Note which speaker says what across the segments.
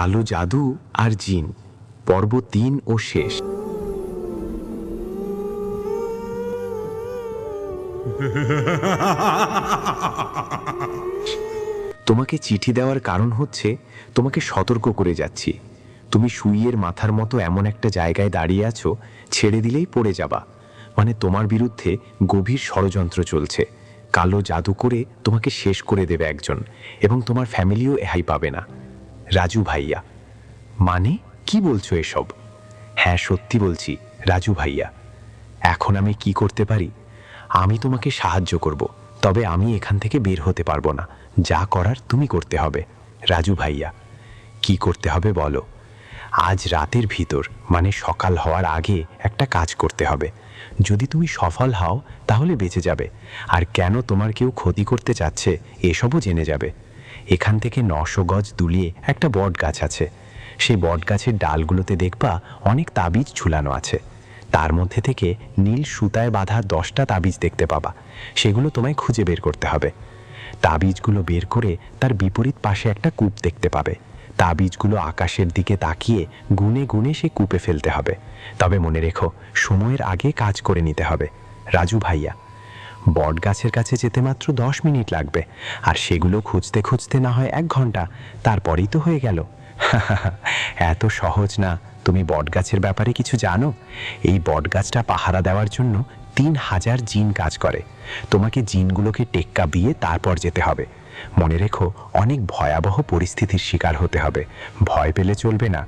Speaker 1: কালো জাদু আর জিন পর্ব ৩ ও শেষ। তোমাকে চিঠি দেওয়ার কারণ হচ্ছে তোমাকে সতর্ক করে যাচ্ছি। তুমি সুইয়ের মাথার মতো এমন একটা জায়গায় দাঁড়িয়ে আছো, ছেড়ে দিলেই পড়ে যাবা। মানে তোমার বিরুদ্ধে গভীর ষড়যন্ত্র চলছে। কালো জাদু করে তোমাকে শেষ করে দেবে একজন, এবং তোমার ফ্যামিলিও এহাই পাবে না। রাজু ভাইয়া। মানে কি বলছো এসব? হ্যাঁ, সত্যি বলছি রাজু ভাইয়া। এখন আমি কি করতে পারি? আমি তোমাকে সাহায্য করব, তবে আমি এখান থেকে বের হতে পারবো না। যা করার তুমি করতে হবে। রাজু ভাইয়া। কি করতে হবে বলো? আজ রাতের ভিতর, মানে সকাল হওয়ার আগে একটা কাজ করতে হবে। যদি তুমি সফল হও তাহলে বেঁচে যাবে, আর কেন তোমার কেউ ক্ষতি করতে চাচ্ছে এসবও জেনে যাবে। এখান থেকে ৯০০ গজ দূরে একটা বট গাছ আছে। সেই বট গাছের ডালগুলোতে দেখবা অনেক তাবিজ ঝুলানো আছে। তার মধ্যে থেকে নীল সুতায় বাঁধা 10টা তাবিজ দেখতে পাবা। সেগুলো তোমায় খুঁজে বের করতে হবে। তাবিজগুলো বের করে তার বিপরীত পাশে একটা কূপ দেখতে পাবে। তাবিজগুলো আকাশের দিকে তাকিয়ে গুনে গুনে সে কূপে ফেলতে হবে। তবে মনে রেখো, সময়ের আগে কাজ করে নিতে হবে। রাজু ভাইয়া। বট গাছের কাছে যেতে মাত্র 10 মিনিট লাগবে, আর সেগুলো খুঁজতে খুঁজতে না হয় 1 ঘন্টা। তারপরেই তো হয়ে গেল। এত সহজ না। তুমি বট গাছের ব্যাপারে কিছু জানো? এই বট গাছটা পাহারা দেওয়ার জন্য 3000 জিন কাজ করে। তোমাকে জিনগুলোকে টেক্কা দিয়ে তারপর যেতে হবে। মনে রেখো, অনেক ভয়াবহ পরিস্থিতির শিকার হতে হবে। ভয় পেলে চলবে না।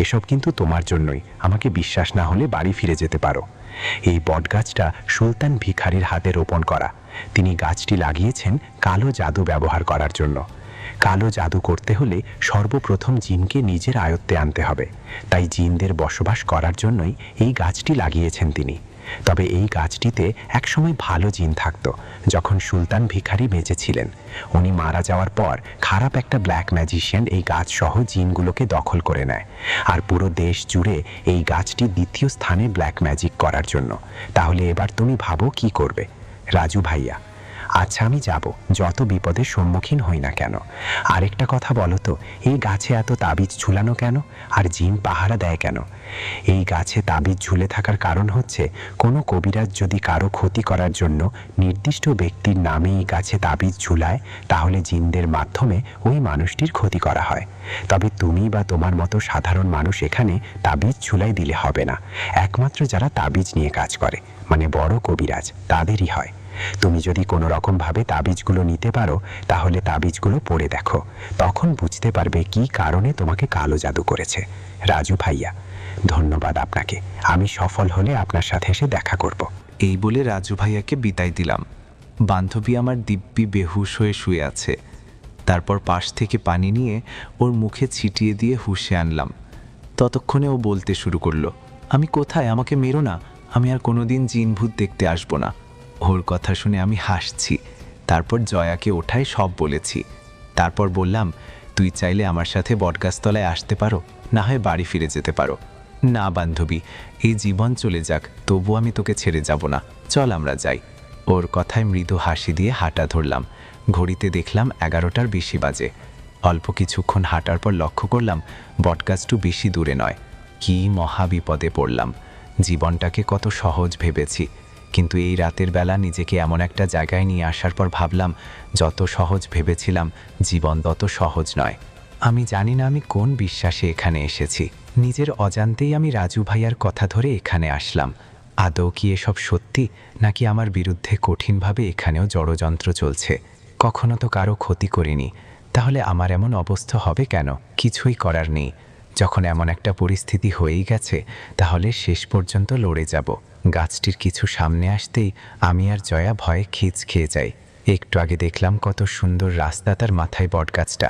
Speaker 1: এসব কিন্তু তোমার জন্যই। আমাকে বিশ্বাস না হলে বাড়ি ফিরে যেতে পারো। এই বটগাছটা সুলতান ভিখারির হাতে রোপণ করা। তিনি গাছটি লাগিয়েছেন কালো জাদু ব্যবহার করার জন্য। কালো জাদু করতে হলে সর্বপ্রথম জিনকে নিজের আয়ত্তে আনতে হবে। তাই জিনদের বসবাস করার জন্যই এই গাছটি লাগিয়েছেন তিনি। তবে এই গাছটিতে একসময় ভালো জিন থাকতো, যখন সুলতান ভিখারি বেঁচে ছিলেন। উনি মারা যাওয়ার পর খারাপ একটা ব্ল্যাক ম্যাজিশিয়ান এই গাছসহ জিনগুলোকে দখল করে নেয়, আর পুরো দেশ জুড়ে এই গাছটি দ্বিতীয় স্থানে ব্ল্যাক ম্যাজিক করার জন্য। তাহলে এবার তুমি ভাবো কি করবে? রাজু ভাইয়া। আচ্ছা, আমি যাব, যত বিপদের সম্মুখীন হই না কেন। আরেকটা কথা বলো তো, এই গাছে এত তাবিজ ঝুলানো কেন, আর জিন পাহারা দেয় কেন? এই গাছে তাবিজ ঝুলে থাকার কারণ হচ্ছে, কোনো কবিরাজ যদি কারো ক্ষতি করার জন্য নির্দিষ্ট ব্যক্তির নামে এই গাছে তাবিজ ঝুলায়, তাহলে জিনদের মাধ্যমে ওই মানুষটির ক্ষতি করা হয়। তবে তুমি বা তোমার মতো সাধারণ মানুষ এখানে তাবিজ ঝুলাই দিলে হবে না। একমাত্র যারা তাবিজ নিয়ে কাজ করে, মানে বড় কবিরাজ, তাদেরই হয়। তুমি যদি কোনো রকমভাবে তাবিজগুলো নিতে পারো, তাহলে তাবিজগুলো পড়ে দেখো। তখন বুঝতে পারবে কি কারণে তোমাকে কালো জাদু করেছে। রাজু ভাইয়া। ধন্যবাদ আপনাকে। আমি সফল হলে আপনার সাথে এসে দেখা করব।
Speaker 2: এই বলে রাজু ভাইয়াকে বিদায় দিলাম। বান্ধবী আমার দিব্যি বেহুশ হয়ে শুয়ে আছে। তারপর পাশ থেকে পানি নিয়ে ওর মুখে ছিটিয়ে দিয়ে হুঁশে আনলাম। ততক্ষণে ও বলতে শুরু করলো, আমি কোথায়? আমাকে মেরো না। আমি আর কোনোদিন জিন ভূত দেখতে আসবো না। ওর কথা শুনে আমি হাসছি। তারপর জয়াকে ওঠায় সব বলেছি। তারপর বললাম, তুই চাইলে আমার সাথে বটগাছতলায় আসতে পারো, না হয় বাড়ি ফিরে যেতে পারো। না বান্ধবী, এই জীবন চলে যাক, তবু আমি তোকে ছেড়ে যাব না। চল আমরা যাই। ওর কথায় মৃদু হাসি দিয়ে হাঁটা ধরলাম। ঘড়িতে দেখলাম 11টার বেশি বাজে। অল্প কিছুক্ষণ হাঁটার পর লক্ষ্য করলাম বটগাছটু বেশি দূরে নয়। কি মহা বিপদে পড়লাম। জীবনটাকে কত সহজ ভেবেছি, কিন্তু এই রাতের বেলা নিজেকে এমন একটা জায়গায় নিয়ে আসার পর ভাবলাম, যত সহজ ভেবেছিলাম জীবন তত সহজ নয়। আমি জানি না আমি কোন বিশ্বাসে এখানে এসেছি। নিজের অজান্তেই আমি রাজু ভাইয়ার কথা ধরে এখানে আসলাম। আদৌ কি এসব সত্যি, নাকি আমার বিরুদ্ধে কঠিনভাবে এখানেও জড়যন্ত্র চলছে? কখনো তো কারো ক্ষতি করিনি, তাহলে আমার এমন অবস্থা হবে কেন? কিছুই করার নেই। যখন এমন একটা পরিস্থিতি হয়েই গেছে, তাহলে শেষ পর্যন্ত লড়ে যাব। গাছটির কিছু সামনে আসতেই আমি আর জয়া ভয়ে খিচ খেয়ে যাই। একটু আগে দেখলাম কত সুন্দর রাস্তা, তার মাথায় বটগাছটা,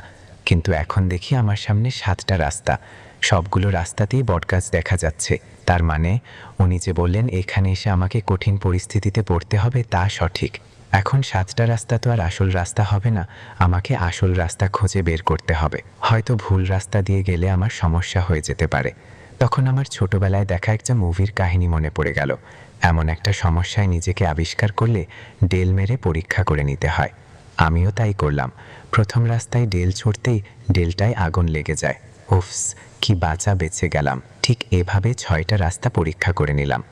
Speaker 2: কিন্তু এখন দেখি আমার সামনে 7টা রাস্তা। সবগুলো রাস্তাতেই বটগাছ দেখা যাচ্ছে। তার মানে উনি যে বললেন এখানে এসে আমাকে কঠিন পরিস্থিতিতে পড়তে হবে, তা সঠিক। এখন 7টা রাস্তা তো আর আসল রাস্তা হবে না। আমাকে আসল রাস্তা খুঁজে বের করতে হবে। হয়তো ভুল রাস্তা দিয়ে গেলে আমার সমস্যা হয়ে যেতে পারে। তখন আমার ছোটবেলায় দেখা একটা মুভির কাহিনী মনে পড়ে গেল। এমন একটা সমস্যায় নিজেকে আবিষ্কার করলে ডেল মেরে পরীক্ষা করে নিতে হয়। আমিও তাই করলাম। প্রথম রাস্তায় ডেল ছুঁড়তেই ডেলটায় আগুন লেগে যায়।
Speaker 3: উফস, কি বাঁচা বেঁচে গেলাম। ঠিক এভাবে 6টা রাস্তা পরীক্ষা করে নিলাম।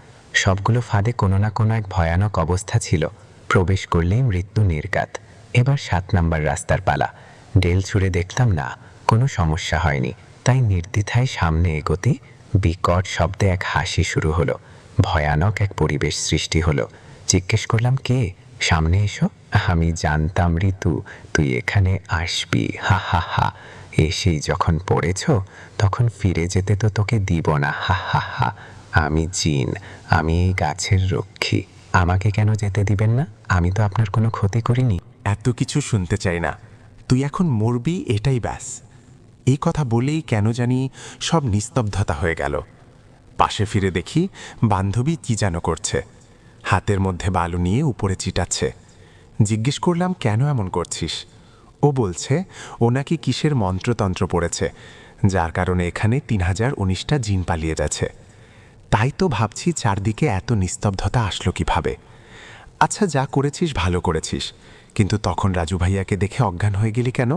Speaker 3: সবগুলো ফাঁদে কোনো না কোনো এক ভয়ানক অবস্থা ছিল। প্রবেশ করলেই মৃত্যু নির্ঘাত। এবার 7 নাম্বার রাস্তার পালা। ডেল ছুঁড়ে দেখলাম না, কোনো সমস্যা হয়নি। তাই নির্দ্বিধায় সামনে এগোতে বিকট শব্দে এক হাসি শুরু হলো। ভয়ানক এক পরিবেশ সৃষ্টি হলো। জিজ্ঞেস করলাম, কে? সামনে এসো। আমি জানতাম ঋতু তুই এখানে আসবি, হা হা হা। এসেই যখন পড়েছ তখন ফিরে যেতে তো তোকে দিব না, হা হা হা। আমি জিন, আমি এই গাছের রক্ষী। আমাকে কেন যেতে দিবেন না? আমি তো আপনার কোনো ক্ষতি করিনি।
Speaker 4: এত কিছু শুনতে চাই না, তুই এখন মরবি এটাই ব্যাস। এই কথা বলেই কেন জানি সব নিস্তব্ধতা হয়ে গেল। পাশে ফিরে দেখি বান্ধবী কি যেন করছে, হাতের মধ্যে বালু নিয়ে উপরে চিটাচ্ছে। জিজ্ঞেস করলাম, কেন এমন করছিস? ও বলছে ও নাকি কিসের মন্ত্রতন্ত্র পড়েছে, যার কারণে এখানে 3019টা জিন পালিয়ে যাচ্ছে। তাই তো ভাবছি চারদিকে এত নিস্তব্ধতা আসলো কিভাবে। আচ্ছা, যা করেছিস ভালো করেছিস, কিন্তু তখন রাজু ভাইয়াকে দেখে অজ্ঞান হয়ে গেলি কেন?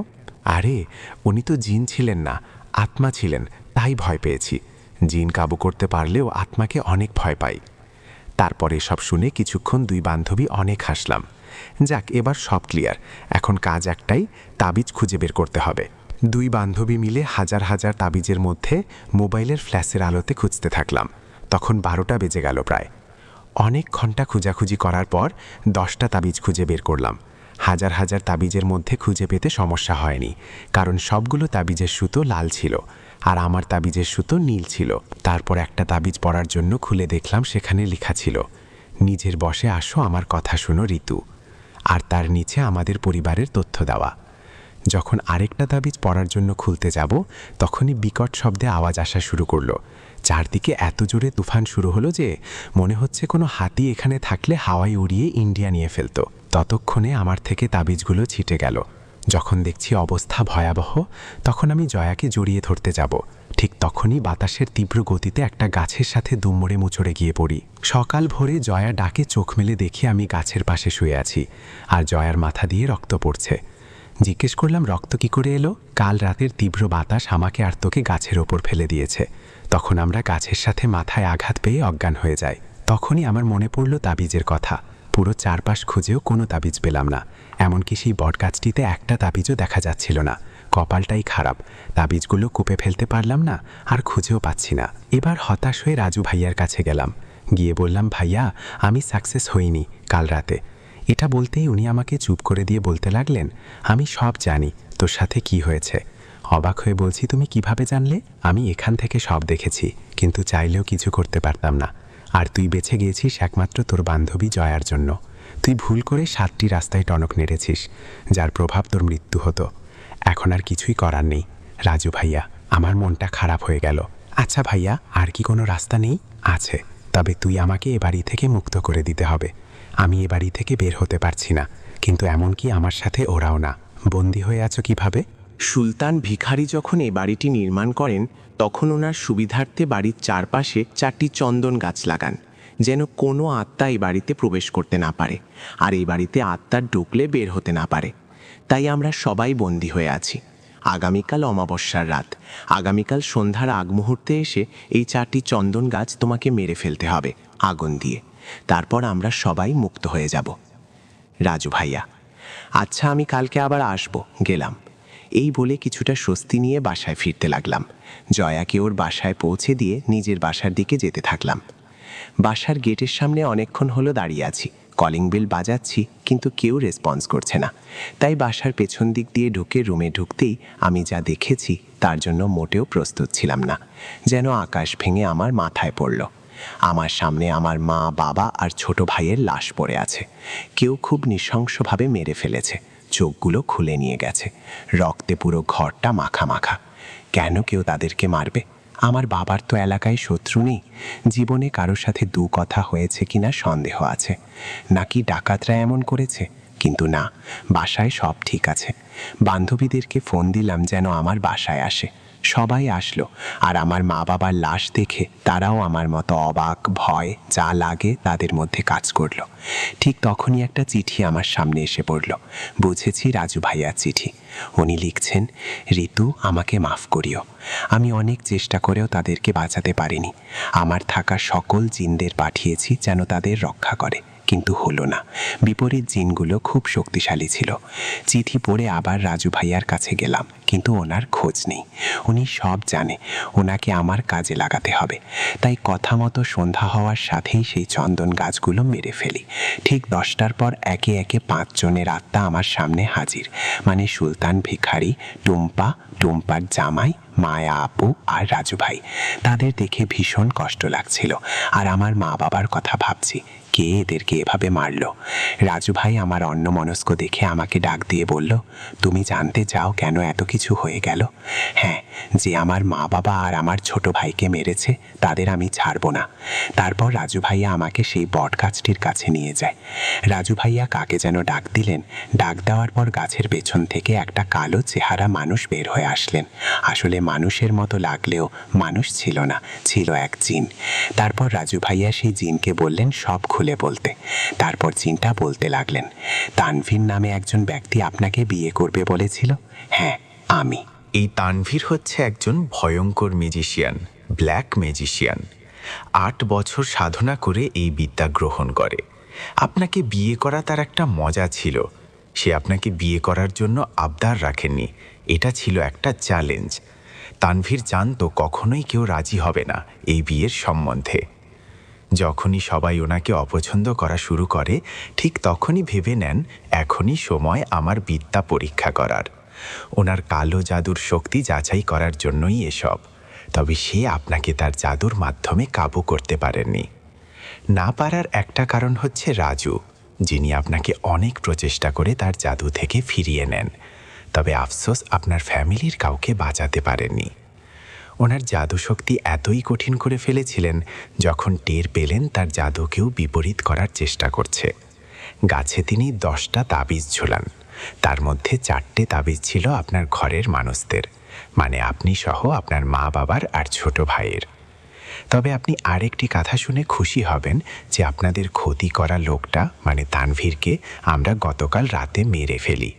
Speaker 4: আরে উনি তো জিন ছিলেন না, আত্মা ছিলেন, তাই ভয় পেয়েছি। জিন কাবু করতে পারলেও আত্মাকে অনেক ভয় পাই। তারপরে সব শুনে কিছুক্ষণ দুই বান্ধবী অনেক হাসলাম। যাক, এবার সব ক্লিয়ার। এখন কাজ একটাই, তাবিজ খুঁজে বের করতে হবে। দুই বান্ধবী মিলে হাজার হাজার তাবিজের মধ্যে মোবাইলের ফ্ল্যাশের আলোতে খুঁজতে থাকলাম। তখন 12টা বেজে গেল প্রায়। অনেক ঘন্টা খোঁজাখুঁজি করার পর 10টা তাবিজ খুঁজে বের করলাম। হাজার হাজার তাবিজের মধ্যে খুঁজে পেতে সমস্যা হয়নি, কারণ সবগুলো তাবিজের সুতো লাল ছিল আর আমার তাবিজের সুতো নীল ছিল। তারপর একটা তাবিজ পড়ার জন্য খুলে দেখলাম সেখানে লেখা ছিল, নিজের বসে আসো, আমার কথা শুনো ঋতু। আর তার নিচে আমাদের পরিবারের তথ্য দেওয়া। যখন আরেকটা তাবিজ পড়ার জন্য খুলতে যাব, তখনই বিকট শব্দে আওয়াজ আসা শুরু করলো। চারদিকে এত জোরে তুফান শুরু হলো যে মনে হচ্ছে কোনো হাতি এখানে থাকলে হাওয়ায় উড়িয়ে ইন্ডিয়া নিয়ে ফেলতো। ততক্ষণে আমার থেকে তাবিজগুলো ছিটে গেল। যখন দেখছি অবস্থা ভয়াবহ, তখন আমি জয়াকে জড়িয়ে ধরতে যাব। ঠিক তখনই বাতাসের তীব্র গতিতে একটা গাছের সাথে দুমড়ে মুচড়ে গিয়ে পড়ি। সকাল ভোরে জয়া ডাকে চোখ মেলে দেখি আমি গাছের পাশে শুয়ে আছি, আর জয়ার মাথা দিয়ে রক্ত পড়ছে। জিজ্ঞেস করলাম, রক্ত কি করে এলো? কাল রাতের তীব্র বাতাস আমাকে আর তোকে গাছের ওপর ফেলে দিয়েছে। তখন আমরা গাছের সাথে মাথায় আঘাত পেয়ে অজ্ঞান হয়ে যাই। তখনই আমার মনে পড়ল তাবিজের কথা। পুরো চারপাশ খুঁজেও কোনো তাবিজ পেলাম না। এমনকি সেই বটগাছটিতে একটা তাবিজও দেখা যাচ্ছিল না। কপালটাই খারাপ, তাবিজগুলো কূপে ফেলতে পারলাম না, আর খুঁজেও পাচ্ছি না। এবার হতাশ হয়ে রাজু ভাইয়ার কাছে গেলাম। গিয়ে বললাম, ভাইয়া আমি সাকসেস হইনি কাল রাতে। এটা বলতেই উনি আমাকে চুপ করে দিয়ে বলতে লাগলেন, আমি সব জানি তোর সাথে কি হয়েছে। অবাক হয়ে বলছি, তুমি কিভাবে জানলে? আমি এখান থেকে সব দেখেছি, কিন্তু চাইলেও কিছু করতে পারতাম না। আর তুই বেঁচে গিয়েছিস একমাত্র তোর বান্ধবী জয়ার জন্য। তুই ভুল করে 7টি রাস্তায় টনক নেড়েছিস, যার প্রভাব তোর মৃত্যু হতো। এখন আর কিছুই করার নেই রাজু ভাইয়া। আমার মনটা খারাপ হয়ে গেল। আচ্ছা ভাইয়া, আর কি কোনো রাস্তা নেই? আছে, তবে তুই আমাকে এ বাড়ি থেকে মুক্ত করে দিতে হবে। আমি এ বাড়ি থেকে বের হতে পারছি না, কিন্তু এমনকি আমার সাথে ওরাও না। বন্দি হয়ে আছো কিভাবে?
Speaker 5: সুলতান ভিখারি যখন এ বাড়িটি নির্মাণ করেন, তখন ওনার সুবিধার্থে বাড়ির চারপাশে 4টি চন্দন গাছ লাগান, যেন কোনো আত্মা এই বাড়িতে প্রবেশ করতে না পারে, আর এই বাড়িতে আত্মা ঢুকলে বের হতে না পারে। তাই আমরা সবাই বন্দী হয়ে আছি। আগামীকাল অমাবস্যার রাত, আগামীকাল সন্ধ্যার আগ মুহূর্তে এসে এই 4টি চন্দন গাছ তোমাকে মেরে ফেলতে হবে আগুন দিয়ে। তারপর আমরা সবাই মুক্ত হয়ে যাব। রাজু ভাইয়া, আচ্ছা আমি কালকে আবার আসবো, গেলাম। এই বলে কিছুটা স্বস্তি নিয়ে বাসায় ফিরতে লাগলাম। জয়াকে ওর বাসায় পৌঁছে দিয়ে নিজের বাসার দিকে যেতে থাকলাম। বাসার গেটের সামনে অনেকক্ষণ হলো দাঁড়িয়ে আছি, কলিং বেল বাজাচ্ছি, কিন্তু কেউ রেসপন্স করছে না। তাই বাসার পেছন দিক দিয়ে ঢুকে রুমে ঢুকতেই আমি যা দেখেছি তার জন্য মোটেও প্রস্তুত ছিলাম না। যেন আকাশ ভেঙে আমার মাথায় পড়ল। আমার সামনে আমার মা, বাবা আর ছোট ভাইয়ের লাশ পড়ে আছে। কেউ খুব নৃশংসভাবে মেরে ফেলেছে, চোখগুলো খুলে নিয়ে গেছে, রক্তে পুরো ঘরটা মাখা মাখা। কেন কেউ তাদেরকে মারবে? আমার বাবার তো এলাকায় শত্রু নেই। জীবনে কারোর সাথে দু কথা হয়েছে কিনা সন্দেহ আছে, নাকি ডাকাতরা এমন করেছে। কিন্তু না, বাসায় সব ঠিক আছে। বান্ধবীদেরকে ফোন দিলাম যেন আমার বাসায় আসে। সবাই আসলো, আর আমার মা বাবার লাশ দেখে তারাও আমার মতো অবাক, ভয় যা লাগে তাদের মধ্যে কাজ করলো। ঠিক তখনই একটা চিঠি আমার সামনে এসে পড়ল। বুঝেছি রাজু ভাইয়ার চিঠি। উনি লিখছেন, ঋতু আমাকে মাফ করিও, আমি অনেক চেষ্টা করেও তাদেরকে বাঁচাতে পারিনি। আমার থাকা সকল জিনদের পাঠিয়েছি যেন তাদের রক্ষা করে, কিন্তু হলো না। বিপরীত জিনগুলো খুব শক্তিশালী ছিল। চিঠি পড়ে আবার রাজু ভাইয়ার কাছে গেলাম, কিন্তু ওনার খোঁজ নেই। উনি সব জানে, ওনাকে আমার কাজে লাগাতে হবে। তাই কথা মতো সন্ধ্যা হওয়ার সাথেই সেই চন্দন গাছগুলো মেরে ফেলি। ঠিক 10টার পর একে একে 5 জনের আত্মা আমার সামনে হাজির, মানে সুলতান ভিখারি, টুম্পা, টুম্পার জামাই, মায়া আপু আর রাজু ভাই। তাদের দেখে ভীষণ কষ্ট লাগছিল, আর আমার মা বাবার কথা ভাবছি, কে এদেরকে এভাবে মারলো। রাজু ভাই আমার অন্যমনস্ক দেখে আমাকে ডাক দিয়ে বলল, তুমি জানতে চাও কেন এত কিছু হয়ে গেল? হ্যাঁ, যে আমার মা বাবা আর আমার ছোট ভাইকে মেরেছে তাদের আমি ছাড়বো না। তারপর রাজু ভাইয়া আমাকে সেই বট গাছটির কাছে নিয়ে যায়। রাজু ভাইয়া কাকে যেন ডাক দিলেন। ডাক দেওয়ার পর গাছের পেছন থেকে একটা কালো চেহারা মানুষ বের হয়ে আসলেন। আসলে মানুষের মতো লাগলেও মানুষ ছিল না, ছিল এক জিন। তারপর রাজু ভাইয়া সেই জিনকে বললেন সব খুলে বলতে। তারপর জিনটা বলতে লাগলেন, তানভীর নামে একজন ব্যক্তি আপনাকে বিয়ে করবে বলেছিল। হ্যাঁ, আমি।
Speaker 1: এই তানভীর হচ্ছে একজন ভয়ঙ্কর ম্যাজিশিয়ান, ব্ল্যাক ম্যাজিশিয়ান। 8 বছর সাধনা করে এই বিদ্যা গ্রহণ করে। আপনাকে বিয়ে করা তার একটা মজা ছিল। সে আপনাকে বিয়ে করার জন্য আবদার রাখেননি, এটা ছিল একটা চ্যালেঞ্জ। তানভীর জানতো কখনোই কেউ রাজি হবে না এই বিয়ের সম্বন্ধে। যখনই সবাই ওনাকে অপছন্দ করা শুরু করে, ঠিক তখনই ভেবে নেন এখনই সময় আমার বিদ্যা পরীক্ষা করার। ওনার কালো জাদুর শক্তি যাচাই করার জন্যই এসব। তবে সে আপনাকে তার জাদুর মাধ্যমে কাবু করতে পারেননি। না পারার একটা কারণ হচ্ছে রাজু, যিনি আপনাকে অনেক প্রচেষ্টা করে তার জাদু থেকে ফিরিয়ে নেন। তবে আফসোস, আপনার ফ্যামিলির কাউকে বাঁচাতে পারেননি। ওনার জাদু শক্তি এতই কঠিন করে ফেলেছিলেন, যখন টের পেলেন তার জাদুকেও বিপরীত করার চেষ্টা করছে। গাছে তিনি 10টা তাবিজ ঝোলান। তার মধ্যে 4টে তাবিজ ছিল আপনার ঘরের মানুষদের, মানে আপনি সহ আপনার মা বাবার আর ছোট ভাইয়ের। তবে আপনি আরেকটি কথা শুনে খুশি হবেন যে আপনাদের ক্ষতি করা লোকটা, মানে তানভীরকে, আমরা গতকাল রাতে মেরে ফেলি।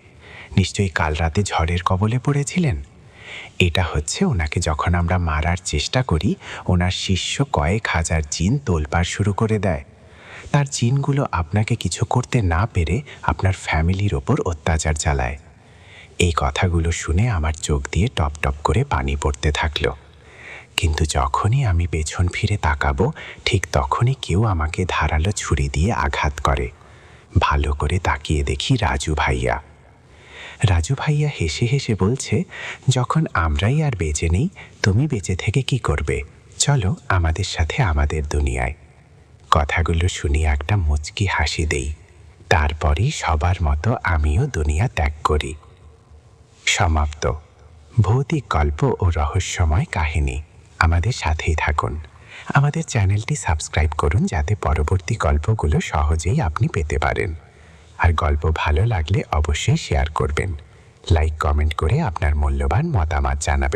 Speaker 1: নিশ্চয়ই কাল রাতে ঝড়ের কবলে পড়েছিলেন। এটা হচ্ছে ওনাকে যখন আমরা মারার চেষ্টা করি, ওনার শিষ্য কয়েক হাজার জিন তোলপাড় শুরু করে দেয়। তার জিনগুলো আপনাকে কিছু করতে না পেরে আপনার ফ্যামিলির ওপর অত্যাচার চালায়। এই কথাগুলো শুনে আমার চোখ দিয়ে টপ টপ করে পানি পড়তে থাকলো। কিন্তু যখনই আমি পেছন ফিরে তাকাবো, ঠিক তখনই কেউ আমাকে ধারালো ছুরি দিয়ে আঘাত করে। ভালো করে তাকিয়ে দেখি রাজু ভাইয়া। রাজু ভাইয়া হেসে হেসে বলছে, যখন আমরাই আর বেঁচে নেই, তুমি বেঁচে থেকে কি করবে? চলো আমাদের সাথে আমাদের দুনিয়ায়। কথাগুলো শুনি একটা মুচকি হাসি দেই। তারপরই সবার মতো আমিও দুনিয়া ত্যাগ করি। সমাপ্ত। ভৌতিক গল্প ও রহস্যময় কাহিনী। আমাদের সাথেই থাকুন। আমাদের চ্যানেলটি সাবস্ক্রাইব করুন, যাতে পরবর্তী গল্পগুলো সহজেই আপনি পেতে পারেন। আর গল্প ভালো লাগলে অবশ্যই শেয়ার করবেন। লাইক, কমেন্ট করে আপনার মূল্যবান মতামত জানাবেন।